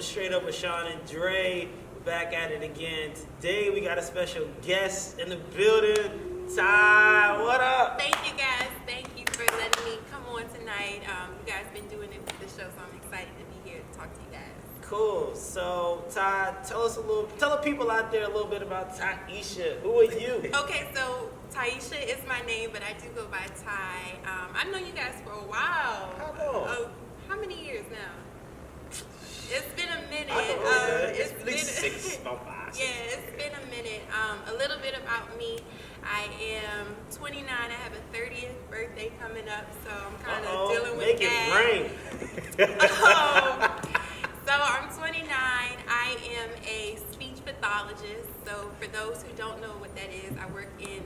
with Straight Up with Sean and Dre. Back at it again. Today we got a special guest in the building. Ty, what up? Thank you guys. Thank you for letting me come on tonight. You guys been doing it for the show, so I'm excited to be here to talk to you guys. Cool. So Ty, tell the people out there a little bit about Taisha. Who are you? Okay, so Taisha is my name, but I do go by Ty. I've known you guys for a while. How long? How many years now? It's been a minute. It's been 6 months. Yeah, it's been a minute. A little bit about me. I am 29. I have a 30th birthday coming up, so I'm kind of dealing with Make that. it rain. So I'm 29. I am a speech pathologist. So for those who don't know what that is, I work in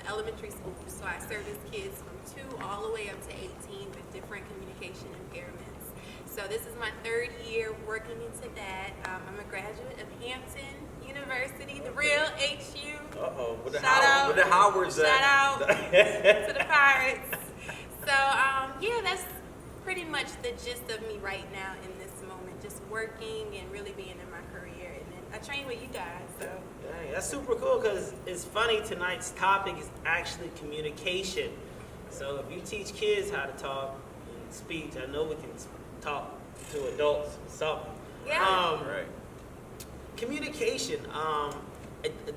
elementary school. So I service kids from 2 all the way up to 18 with different communication impairments. So this is my 3rd year working into that. I'm a graduate of Hampton University, the real HU. With the Howards at? Shout out to the Pirates. So yeah, that's pretty much the gist of me right now in this moment. Just working and really being in my career. And then I train with you guys. So Dang, that's super cool because it's funny. Tonight's topic is actually communication. So if you teach kids how to talk and speech, I know we can talk to adults or something. yeah. Right. Communication.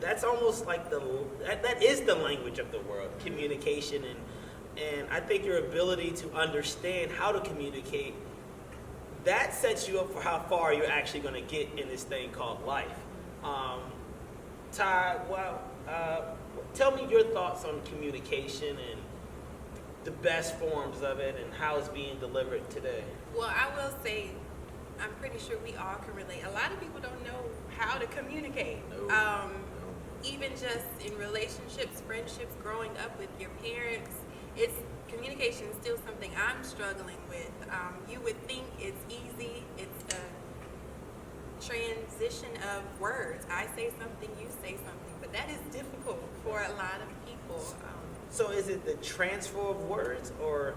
That's almost like that is the language of the world. Communication and I think your ability to understand how to communicate, that sets you up for how far you're actually going to get in this thing called life. Ty, tell me your thoughts on communication and the best forms of it and how it's being delivered today. Well, I will say, I'm pretty sure we all can relate. A lot of people don't know how to communicate. No. Even just in relationships, friendships, growing up with your parents, communication is still something I'm struggling with. You would think it's easy. It's a transition of words. I say something, you say something, but that is difficult for a lot of people. So is it the transfer of words or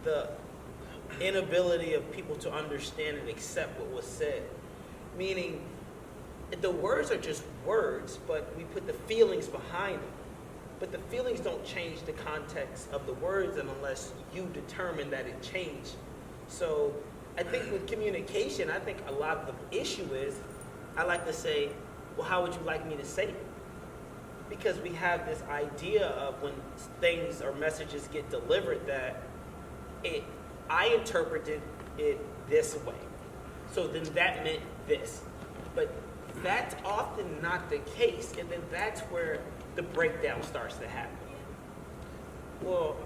the inability of people to understand and accept what was said? Meaning, the words are just words, but we put the feelings behind them. But the feelings don't change the context of the words unless you determine that it changed. So I think with communication, I think a lot of the issue is, I like to say, well, how would you like me to say it? Because we have this idea of when things or messages get delivered that I interpreted it this way. So then that meant this. But that's often not the case. And then that's where the breakdown starts to happen. Well,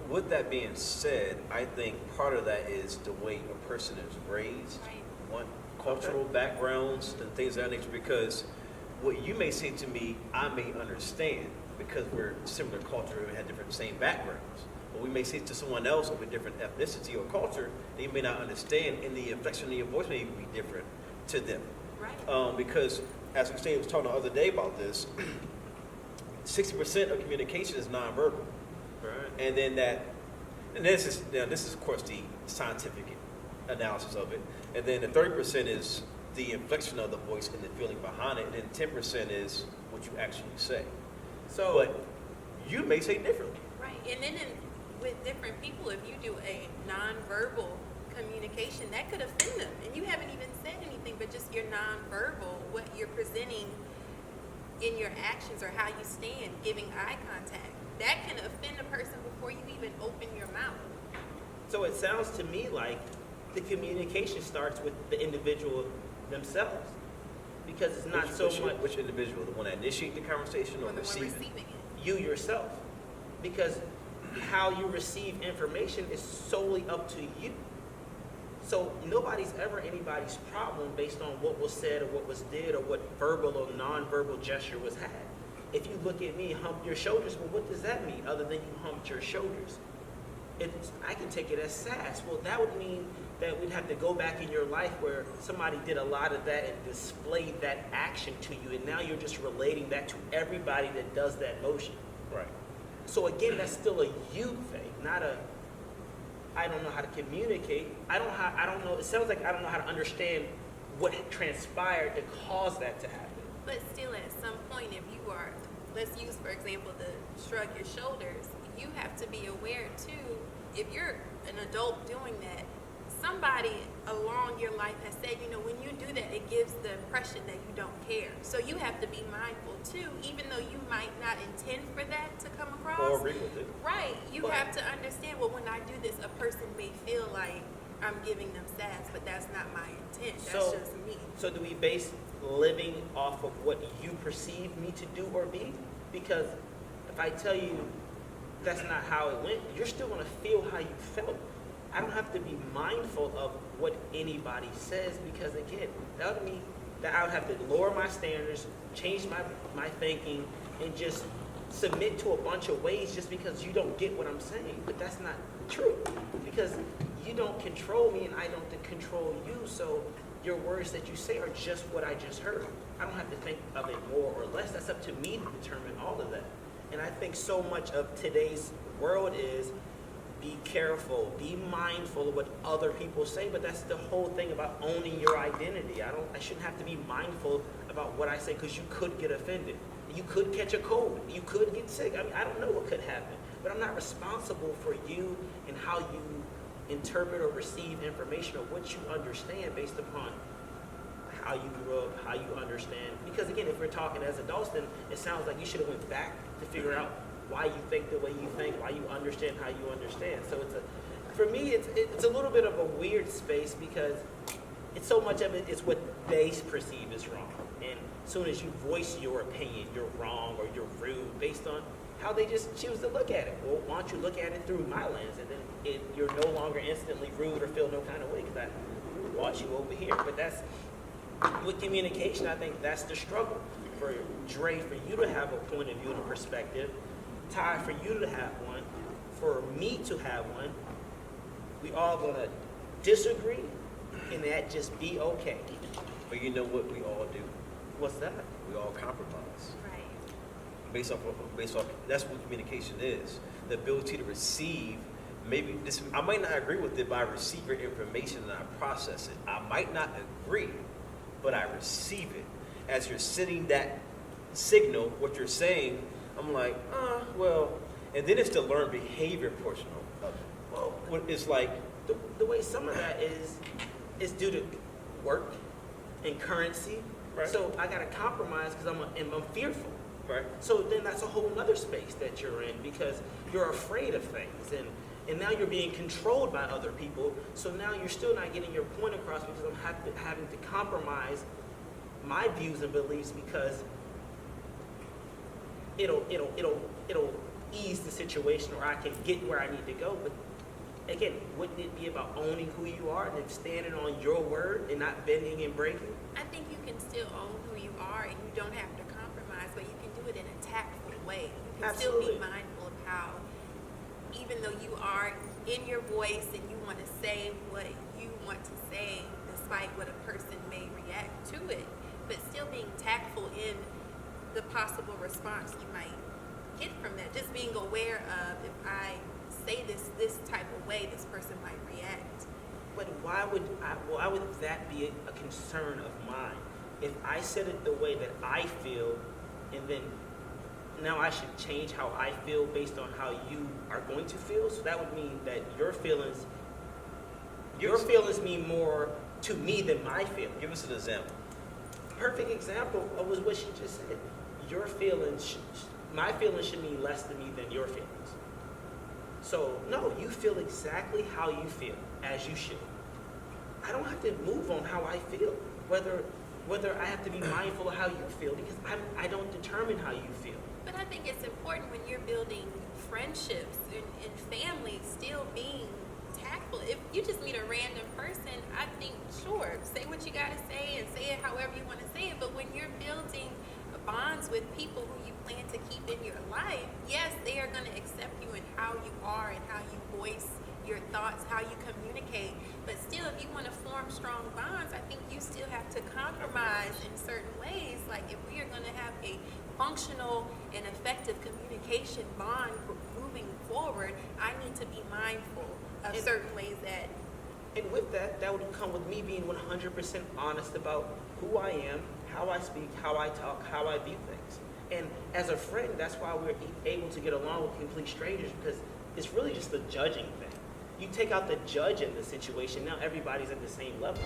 with that being said, I think part of that is the way a person is raised, Right. one cultural backgrounds and things of that nature. Because what you may say to me, I may understand because we're similar culture and have different same backgrounds. What we may say to someone else of a different ethnicity or culture, they may not understand, and the inflection of your voice may be different to them. Right. Because as Christine was talking the other day about this, 60% of communication is nonverbal. Right. And then this is of course the scientific analysis of it. And then the 30% is the inflection of the voice and the feeling behind it. And then 10% is what you actually say. So, But you may say differently. Right, and then with different people, if you do a nonverbal communication, that could offend them, and you haven't even said anything, but just your nonverbal, what you're presenting in your actions or how you stand, giving eye contact, that can offend a person before you even open your mouth. so it sounds to me like the communication starts with the individual themselves. Because it's not Which individual? The one that initiate the conversation or Or the one receive it? receiving it. you yourself. Because how you receive information is solely up to you. So nobody's ever anybody's problem based on what was said or what was did or what verbal or nonverbal gesture was had. If you look at me, hump your shoulders, well, what does that mean other than you humped your shoulders? I can take it as sass. Well, that would mean that we'd have to go back in your life where somebody did a lot of that and displayed that action to you, and now you're just relating that to everybody that does that motion. Right. So again, that's still a you thing, not a I don't know how to communicate. I don't know. It sounds like I don't know how to understand what transpired to cause that to happen. But still, at some point, if you are, let's use, for example, the shrug your shoulders, you have to be aware, too, if you're an adult doing that, somebody along your life has said, when you do that, it gives the impression that you don't care. So you have to be mindful, too, even though you might not intend for that to come across. Or agree with it. Right. You But- have to understand, well, when I do this, a person may feel like I'm giving them sass, but that's not my intent. That's So- just me. So do we base living off of what you perceive me to do or be? Because if I tell you that's not how it went, you're still going to feel how you felt. I don't have to be mindful of what anybody says because, again, that would mean that I would have to lower my standards, change my thinking, and just submit to a bunch of ways just because you don't get what I'm saying. But that's not true because you don't control me and I don't control you. So your words that you say are just what I just heard. I don't have to think of it more or less. That's up to me to determine all of that. And I think so much of today's world is be careful, be mindful of what other people say, but that's the whole thing about owning your identity. I shouldn't have to be mindful about what I say because you could get offended. You could catch a cold. You could get sick. I mean, I don't know what could happen, but I'm not responsible for you and how you interpret or receive information or what you understand based upon how you grew up, how you understand. Because again, if we're talking as adults, then it sounds like you should have went back to figure out why you think the way you think, why you understand how you understand. So for me, it's a little bit of a weird space because it's so much of it is what they perceive as wrong. And as soon as you voice your opinion, you're wrong or you're rude based on how they just choose to look at it. Well, why don't you look at it through my lens and then you're no longer instantly rude or feel no kind of way because I watch you over here. But that's, with communication, I think that's the struggle. For Dre, for you to have a point of view and a perspective, Ty, for you to have one, for me to have one, we all gonna disagree and that just be okay. But you know what we all do? What's that? We all compromise. Right. Based off, that's what communication is. The ability to receive, maybe this, I might not agree with it, but I receive your information and I process it. I might not agree, but I receive it. As you're sending that signal, what you're saying, I'm like, well, and then it's the learned behavior portion of it. Well, What it's like, the way some of that is due to work and currency. Right. So I gotta compromise because I'm fearful. right? So then that's a whole nother space that you're in because you're afraid of things and now you're being controlled by other people. So now you're still not getting your point across because I'm having to compromise my views and beliefs because it'll ease the situation or I can get where I need to go. But again, wouldn't it be about owning who you are and then standing on your word and not bending and breaking? I think you can still own who you are and you don't have to compromise, but you can do it in a tactful way. You can still Absolutely. be mindful of how, even though you are in your voice and you want to say what you want to say, despite what a person may react to it, but still being tactful in the possible response you might get from that. Just being aware of, if I say this type of way, this person might react. But why would that be a concern of mine? If I said it the way that I feel, and then now I should change how I feel based on how you are going to feel, so that would mean that your feelings mean more to me than my feelings. Give us an example. Perfect example was what she just said. Your feelings, my feelings should mean less to me than your feelings. So, no, you feel exactly how you feel, as you should. I don't have to move on how I feel, whether I have to be mindful of how you feel, because I don't determine how you feel. But I think it's important when you're building friendships and families, still being tactful. If you just meet a random person, I think, sure, say what you gotta say and say it however you want to say it. But when you're building bonds with people who you plan to keep in your life, yes, they are going to accept you in how you are and how you voice your thoughts, how you communicate. But still, if you want to form strong bonds, I think you still have to compromise in certain ways. Like if we are going to have a functional and effective communication bond moving forward, I need to be mindful of certain ways that And with that, that would come with me being 100% honest about who I am, how I speak, how I talk, how I view things. And as a friend, that's why we're able to get along with complete strangers, because it's really just the judging thing. You take out the judge in the situation, now everybody's at the same level.